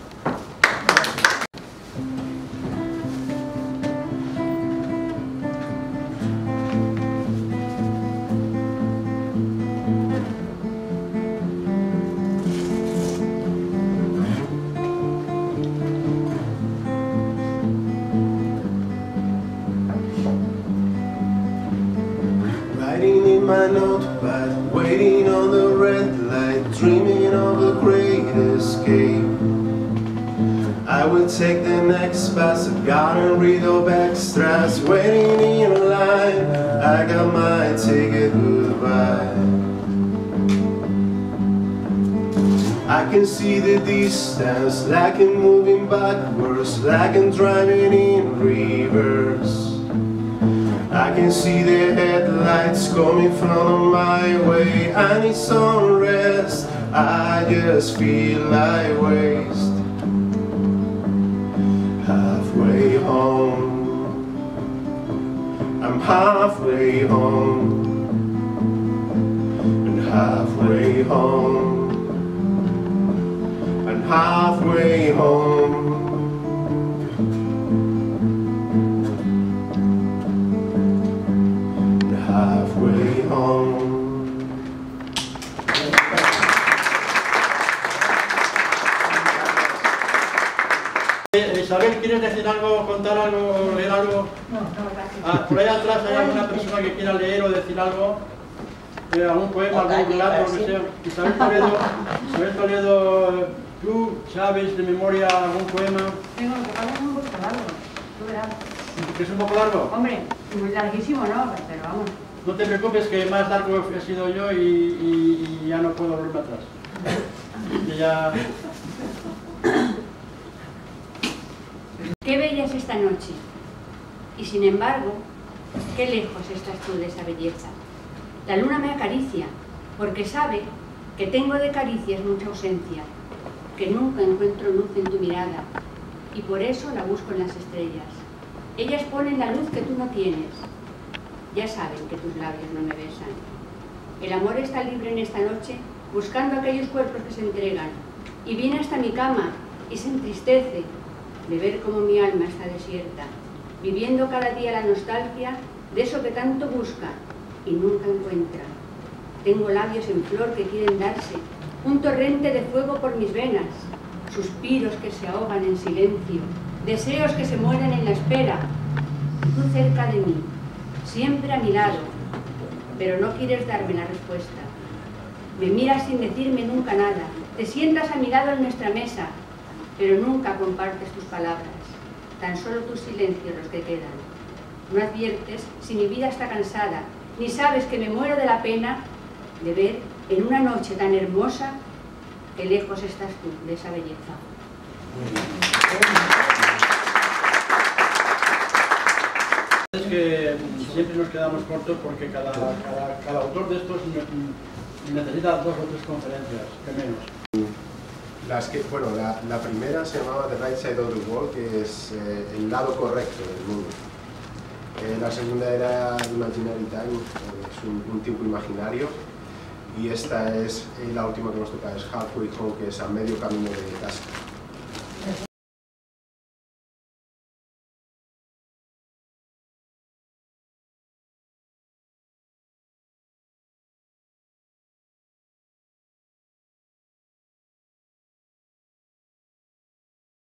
Speaker 3: My notepad, waiting on the red light, dreaming of the great escape. I will take the next bus, I gotta read up extras, waiting in line, I got my ticket, goodbye. I can see the distance, like I'm moving backwards, like I'm driving in reverse. I can see the headlights coming from my way. I need some rest, I just feel like waste. Halfway home, I'm halfway home, and halfway home, and halfway home. Halfway home.
Speaker 1: Isabel, ¿quieres decir algo, contar algo, leer algo?
Speaker 9: No, gracias.
Speaker 1: Por ahí atrás hay alguna persona que quiera leer o decir algo, algún poema, algún relato, lo que sea. Isabel Toledo, ¿tú sabes de memoria algún poema?
Speaker 9: Tengo que pasar un poco largo, tú verás.
Speaker 1: ¿Es un poco largo?
Speaker 9: Hombre, muy larguísimo no, pero vamos.
Speaker 1: No te preocupes que más largo he sido yo y ya no puedo volver atrás. Y ya...
Speaker 10: Qué bella es esta noche, y sin embargo, qué lejos estás tú de esa belleza. La luna me acaricia, porque sabe que tengo de caricias mucha ausencia, que nunca encuentro luz en tu mirada, y por eso la busco en las estrellas. Ellas ponen la luz que tú no tienes. Ya saben que tus labios no me besan. El amor está libre en esta noche, buscando aquellos cuerpos que se entregan, y viene hasta mi cama y se entristece de ver cómo mi alma está desierta, viviendo cada día la nostalgia de eso que tanto busca y nunca encuentra. Tengo labios en flor que quieren darse, un torrente de fuego por mis venas, suspiros que se ahogan en silencio, deseos que se mueren en la espera. Tú cerca de mí, siempre a mi lado, pero no quieres darme la respuesta. Me miras sin decirme nunca nada, te sientas a mi lado en nuestra mesa, pero nunca compartes tus palabras, tan solo tus silencios los que quedan. No adviertes si mi vida está cansada, ni sabes que me muero de la pena de ver en una noche tan hermosa que lejos estás tú de esa belleza.
Speaker 1: Es que siempre nos quedamos cortos porque cada autor de estos necesita 2 o 3 conferencias, que menos.
Speaker 2: Bueno, la primera se llamaba The Right Side of the World, que es el lado correcto del mundo. La segunda era Imaginary Time, es un tiempo imaginario. Y esta es la última que nos toca, es Halfway Home, que es a medio camino de casa.